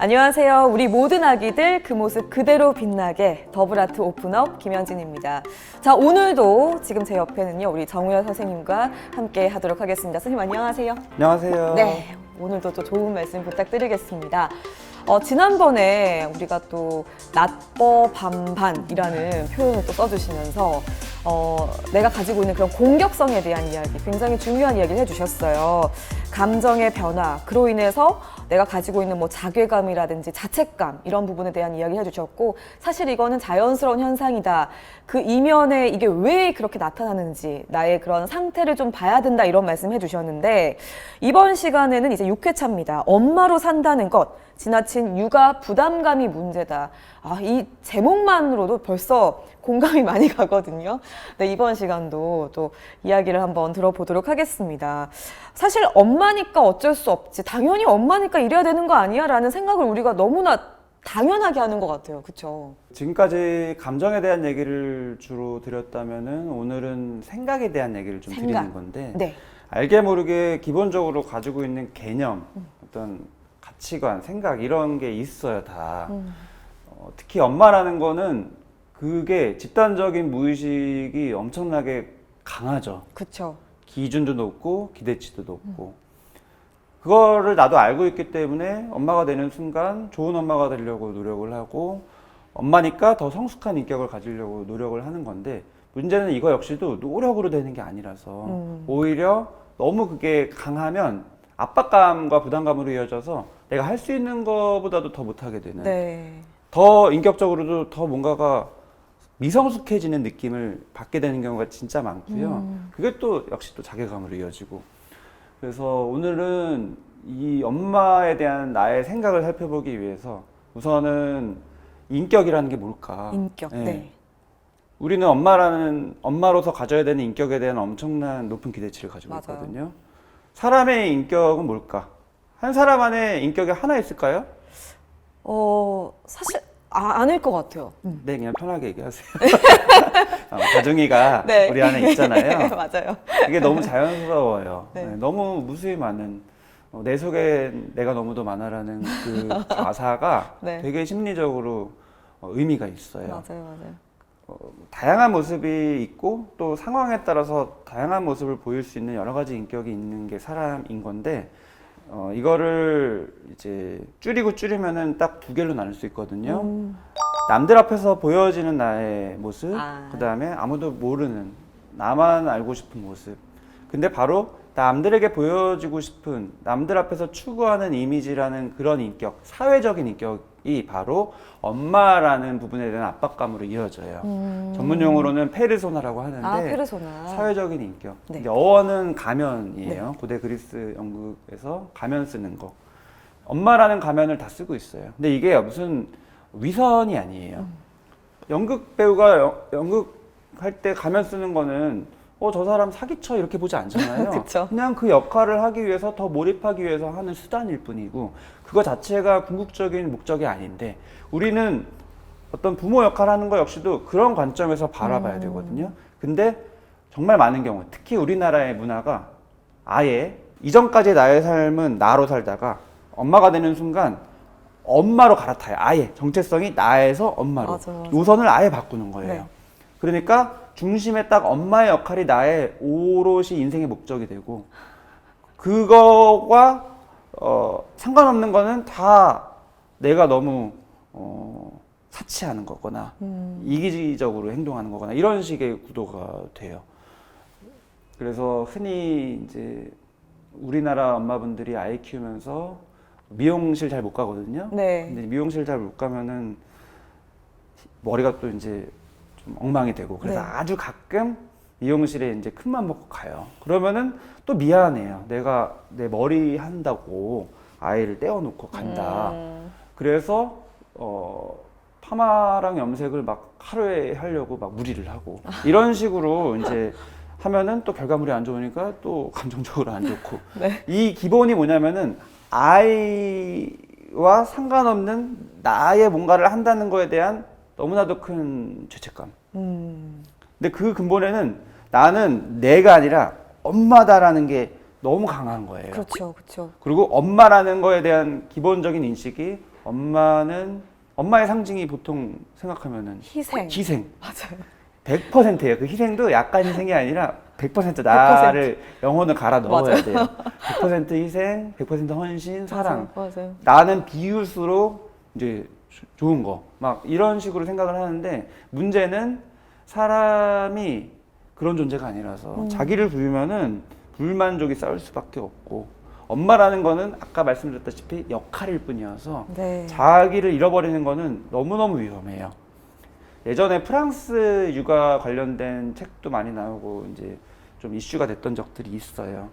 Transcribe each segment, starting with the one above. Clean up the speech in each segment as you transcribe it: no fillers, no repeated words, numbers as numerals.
안녕하세요. 우리 모든 아기들 그 모습 그대로 빛나게 더블아트 오픈업 김현진입니다. 자, 오늘도 지금 제 옆에는요, 우리 정우현 선생님과 함께 하도록 하겠습니다. 선생님 안녕하세요. 안녕하세요. 네, 오늘도 또 좋은 말씀 부탁드리겠습니다. 지난번에 우리가 또 낫버 반반이라는 표현을 또 써주시면서 내가 가지고 있는 그런 공격성에 대한 이야기, 굉장히 중요한 이야기를 해주셨어요. 감정의 변화, 그로 인해서 내가 가지고 있는 뭐 자괴감이라든지 자책감 이런 부분에 대한 이야기 해주셨고, 사실 이거는 자연스러운 현상이다. 그 이면에 이게 왜 그렇게 나타나는지 나의 그런 상태를 좀 봐야 된다, 이런 말씀 해주셨는데, 이번 시간에는 이제 6회차입니다. 엄마로 산다는 것, 지나친 육아 부담감이 문제다. 이 제목만으로도 벌써 공감이 많이 가거든요. 네, 이번 시간도 또 이야기를 한번 들어보도록 하겠습니다. 사실 엄마니까 어쩔 수 없지, 당연히 엄마니까 이래야 되는 거 아니야? 라는 생각을 우리가 너무나 당연하게 하는 것 같아요. 그렇죠? 지금까지 감정에 대한 얘기를 주로 드렸다면은 오늘은 생각에 대한 얘기를 좀 드리는 건데, 네. 알게 모르게 기본적으로 가지고 있는 개념, 어떤 가치관, 생각 이런 게 있어요, 다. 특히 엄마라는 거는 그게 집단적인 무의식이 엄청나게 강하죠. 그렇죠. 기준도 높고 기대치도 높고. 그거를 나도 알고 있기 때문에 엄마가 되는 순간 좋은 엄마가 되려고 노력을 하고, 엄마니까 더 성숙한 인격을 가지려고 노력을 하는 건데, 문제는 이거 역시도 노력으로 되는 게 아니라서 오히려 너무 그게 강하면 압박감과 부담감으로 이어져서 내가 할 수 있는 것보다도 더 못하게 되는, 네. 더 인격적으로도 더 뭔가가 미성숙해지는 느낌을 받게 되는 경우가 진짜 많고요. 그게 또 역시 또 자괴감으로 이어지고. 그래서 오늘은 이 엄마에 대한 나의 생각을 살펴보기 위해서 우선은 인격이라는 게 뭘까? 인격. 네. 네. 우리는 엄마로서 가져야 되는 인격에 대한 엄청난 높은 기대치를 가지고 맞아요. 있거든요. 사람의 인격은 뭘까? 한 사람 안에 인격이 하나 있을까요? 사실 아닐 것 같아요. 네, 그냥 편하게 얘기하세요. 다중이가 네. 우리 안에 있잖아요. 맞아요. 이게 너무 자연스러워요. 네. 네, 너무 무수히 많은, 내 속에 내가 너무도 많아라는 그 가사가 네. 되게 심리적으로 의미가 있어요. 맞아요. 다양한 모습이 있고 또 상황에 따라서 다양한 모습을 보일 수 있는 여러 가지 인격이 있는 게 사람인 건데, 이거를 이제 줄이면은 딱 두 개로 나눌 수 있거든요. 남들 앞에서 보여지는 나의 모습, 그 다음에 아무도 모르는 나만 알고 싶은 모습. 근데 바로 남들에게 보여지고 싶은, 남들 앞에서 추구하는 이미지라는 그런 인격, 사회적인 인격이 바로 엄마라는 부분에 대한 압박감으로 이어져요. 전문 용어로는 페르소나라고 하는데, 페르소나. 사회적인 인격. 네. 이제 어원은 가면이에요. 네. 고대 그리스 연극에서 가면 쓰는 거. 엄마라는 가면을 다 쓰고 있어요. 근데 이게 무슨 위선이 아니에요. 연극 배우가 연극할 때 가면 쓰는 거는 저 사람 사기쳐 이렇게 보지 않잖아요. 그쵸. 그냥 그 역할을 하기 위해서 더 몰입하기 위해서 하는 수단일 뿐이고, 그거 자체가 궁극적인 목적이 아닌데, 우리는 어떤 부모 역할을 하는 거 역시도 그런 관점에서 바라봐야 되거든요. 근데 정말 많은 경우, 특히 우리나라의 문화가 아예 이전까지 나의 삶은 나로 살다가 엄마가 되는 순간 엄마로 갈아타요. 아예 정체성이 나에서 엄마로. 맞아. 노선을 아예 바꾸는 거예요. 네. 그러니까 중심에 딱 엄마의 역할이 나의 오롯이 인생의 목적이 되고, 그거와 상관없는 거는 다 내가 너무 사치하는 거거나 이기적으로 행동하는 거거나 이런 식의 구도가 돼요. 그래서 흔히 이제 우리나라 엄마분들이 아이 키우면서 미용실 잘 못 가거든요. 네. 근데 미용실 잘 못 가면은 머리가 또 이제 좀 엉망이 되고, 그래서 네. 아주 가끔 미용실에 이제 큰맘 먹고 가요. 그러면은 또 미안해요. 내가 내 머리 한다고 아이를 떼어놓고 간다. 그래서 파마랑 염색을 막 하루에 하려고 막 무리를 하고, 이런 식으로 이제 하면은 또 결과물이 안 좋으니까 또 감정적으로 안 좋고. 네. 이 기본이 뭐냐면은 아이와 상관없는 나의 뭔가를 한다는 거에 대한 너무나도 큰 죄책감. 근데 그 근본에는 나는 내가 아니라 엄마다라는 게 너무 강한 거예요. 그렇죠. 그리고 엄마라는 거에 대한 기본적인 인식이 엄마의 상징이 보통 생각하면은 희생. 희생. 맞아요. 100%예요. 그 희생도 약간 희생이 아니라 100% 나를 영혼을 갈아 넣어야 맞아요. 돼요. 100% 희생, 100% 헌신, 사랑. 맞아요. 나는 비웃으로 이제 좋은 거. 막 이런 식으로 생각을 하는데 문제는 사람이 그런 존재가 아니라서 자기를 부리면은 불만족이 쌓일 수밖에 없고 엄마라는 거는 아까 말씀드렸다시피 역할일 뿐이어서 네. 자기를 잃어버리는 거는 너무너무 위험해요. 예전에 프랑스 육아 관련된 책도 많이 나오고 이제 좀 이슈가 됐던 적들이 있어요.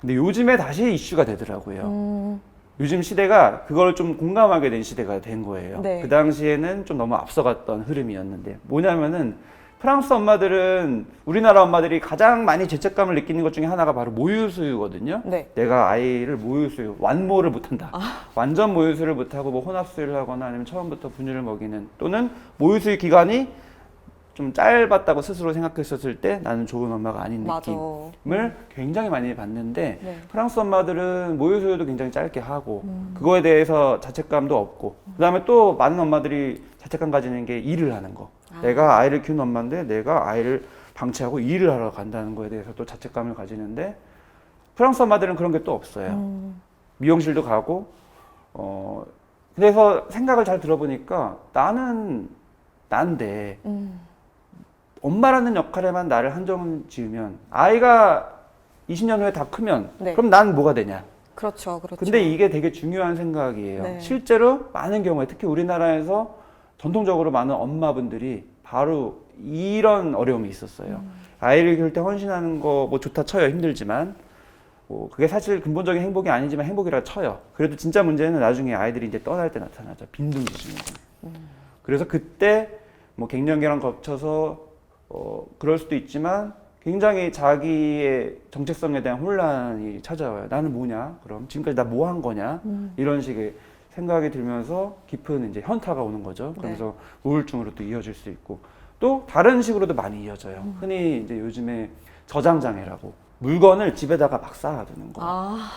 근데 요즘에 다시 이슈가 되더라고요. 요즘 시대가 그걸 좀 공감하게 된 시대가 된 거예요. 네. 그 당시에는 좀 너무 앞서갔던 흐름이었는데 뭐냐면은 프랑스 엄마들은 우리나라 엄마들이 가장 많이 죄책감을 느끼는 것 중에 하나가 바로 모유수유거든요. 네. 내가 아이를 모유수유, 완모를 못한다. 완전 모유수유를 못하고 뭐 혼합수유를 하거나 아니면 처음부터 분유를 먹이는 또는 모유수유 기간이 좀 짧았다고 스스로 생각했었을 때 나는 좋은 엄마가 아닌 맞아. 느낌을 굉장히 많이 받는데 네. 프랑스 엄마들은 모유수유도 굉장히 짧게 하고 그거에 대해서 자책감도 없고 그 다음에 또 많은 엄마들이 자책감 가지는 게 일을 하는 거. 내가 아이를 키우는 엄마인데 내가 아이를 방치하고 일을 하러 간다는 거에 대해서 또 자책감을 가지는데 프랑스 엄마들은 그런 게 또 없어요. 미용실도 가고 그래서 생각을 잘 들어보니까 나는 난데 엄마라는 역할에만 나를 한정 지으면 아이가 20년 후에 다 크면 네. 그럼 난 뭐가 되냐? 그렇죠. 그렇죠. 근데 이게 되게 중요한 생각이에요. 네. 실제로 많은 경우에 특히 우리나라에서 전통적으로 많은 엄마분들이 바로 이런 어려움이 있었어요. 아이를 키울 때 헌신하는 거 뭐 좋다 쳐요. 힘들지만 뭐 그게 사실 근본적인 행복이 아니지만 행복이라 쳐요. 그래도 진짜 문제는 나중에 아이들이 이제 떠날 때 나타나죠. 빈둥지 증후군. 그래서 그때 뭐 갱년기랑 거쳐서 그럴 수도 있지만 굉장히 자기의 정체성에 대한 혼란이 찾아와요. 나는 뭐냐? 그럼 지금까지 나 뭐 한 거냐? 이런 식의 생각이 들면서 깊은 이제 현타가 오는 거죠. 그러면서 우울증으로 또 이어질 수 있고 또 다른 식으로도 많이 이어져요. 흔히 이제 요즘에 저장 장애라고 물건을 집에다가 막 쌓아두는 거. 아,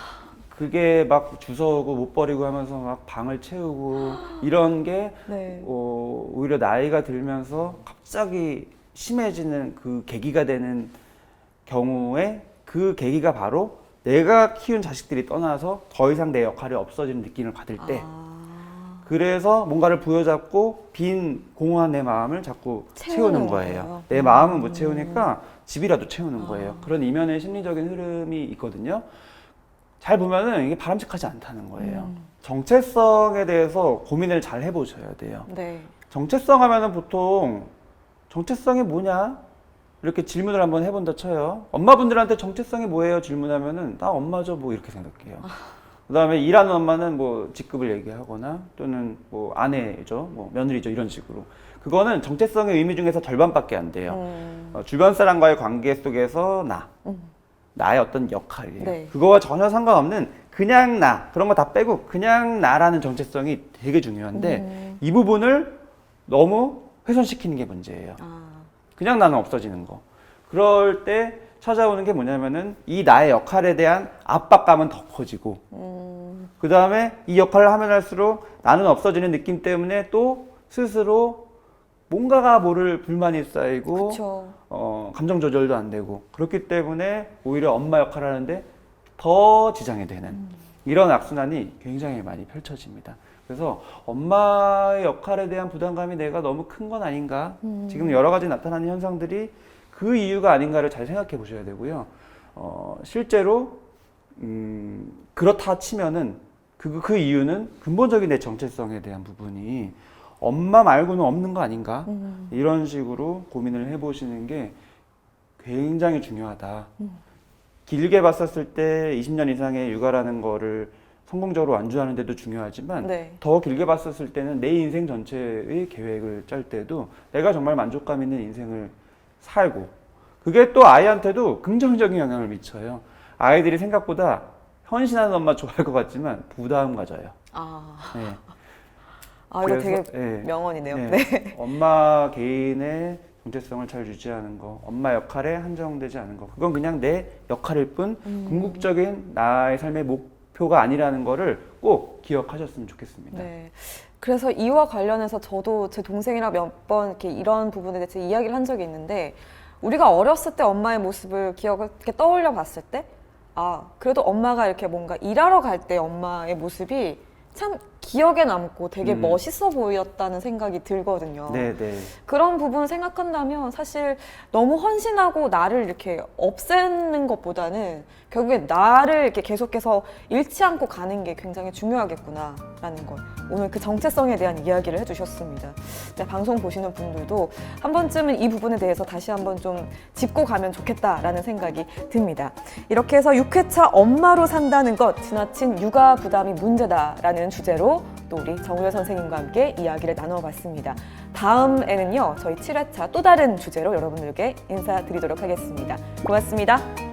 그게 막 주워오고 못 버리고 하면서 막 방을 채우고 이런 게 네. 오히려 나이가 들면서 갑자기 심해지는 그 계기가 되는 경우에 그 계기가 바로 내가 키운 자식들이 떠나서 더 이상 내 역할이 없어지는 느낌을 받을 때 그래서 뭔가를 부여잡고 빈 공허한 내 마음을 자꾸 채우는 거예요. 내 마음은 못 채우니까 집이라도 채우는 거예요. 그런 이면의 심리적인 흐름이 있거든요. 잘 보면은 이게 바람직하지 않다는 거예요. 정체성에 대해서 고민을 잘 해보셔야 돼요. 네. 정체성 하면은 보통 정체성이 뭐냐? 이렇게 질문을 한번 해본다 쳐요. 엄마분들한테 정체성이 뭐예요? 질문하면은 나 엄마죠 뭐 이렇게 생각해요. 그 다음에 일하는 엄마는 뭐 직급을 얘기하거나 또는 뭐 아내죠, 뭐 며느리죠 이런 식으로. 그거는 정체성의 의미 중에서 절반밖에 안 돼요. 주변 사람과의 관계 속에서 나의 어떤 역할이에요. 네. 그거와 전혀 상관없는 그냥 나 그런 거 다 빼고 그냥 나라는 정체성이 되게 중요한데 이 부분을 너무 훼손시키는 게 문제예요. 그냥 나는 없어지는 거. 그럴 때 찾아오는 게 뭐냐면은 이 나의 역할에 대한 압박감은 더 커지고 그 다음에 이 역할을 하면 할수록 나는 없어지는 느낌 때문에 또 스스로 뭔가가 모를 불만이 쌓이고 그쵸. 감정 조절도 안 되고 그렇기 때문에 오히려 엄마 역할을 하는데 더 지장이 되는 이런 악순환이 굉장히 많이 펼쳐집니다. 그래서 엄마의 역할에 대한 부담감이 내가 너무 큰 건 아닌가? 지금 여러 가지 나타나는 현상들이 그 이유가 아닌가를 잘 생각해 보셔야 되고요. 실제로 그렇다 치면은 그 이유는 근본적인 내 정체성에 대한 부분이 엄마 말고는 없는 거 아닌가? 이런 식으로 고민을 해보시는 게 굉장히 중요하다. 길게 봤었을 때 20년 이상의 육아라는 거를 성공적으로 완주하는 데도 중요하지만 네. 더 길게 봤었을 때는 내 인생 전체의 계획을 짤 때도 내가 정말 만족감 있는 인생을 살고 그게 또 아이한테도 긍정적인 영향을 미쳐요. 아이들이 생각보다 헌신하는 엄마 좋아할 것 같지만 부담 가져요. 네. 이거 그래서, 되게 네. 명언이네요. 네. 네. 엄마 개인의 정체성을 잘 유지하는 거, 엄마 역할에 한정되지 않은 거, 그건 그냥 내 역할일 뿐 궁극적인 나의 삶의 목표가 아니라는 거를 꼭 기억하셨으면 좋겠습니다. 네. 그래서 이와 관련해서 저도 제 동생이랑 몇 번 이렇게 이런 부분에 대해서 이야기를 한 적이 있는데, 우리가 어렸을 때 엄마의 모습을 이렇게 떠올려 봤을 때, 아, 그래도 엄마가 이렇게 뭔가 일하러 갈 때 엄마의 모습이 참 기억에 남고 되게 멋있어 보였다는 생각이 들거든요. 네, 네. 그런 부분을 생각한다면 사실 너무 헌신하고 나를 이렇게 없애는 것보다는 결국에 나를 이렇게 계속해서 잃지 않고 가는 게 굉장히 중요하겠구나라는 걸 오늘 그 정체성에 대한 이야기를 해주셨습니다. 네, 방송 보시는 분들도 한 번쯤은 이 부분에 대해서 다시 한번 좀 짚고 가면 좋겠다라는 생각이 듭니다. 이렇게 해서 6회차 엄마로 산다는 것, 지나친 육아 부담이 문제다라는 주제로 또 우리 정우열 선생님과 함께 이야기를 나눠봤습니다. 다음에는요, 저희 7회차 또 다른 주제로 여러분들께 인사드리도록 하겠습니다. 고맙습니다.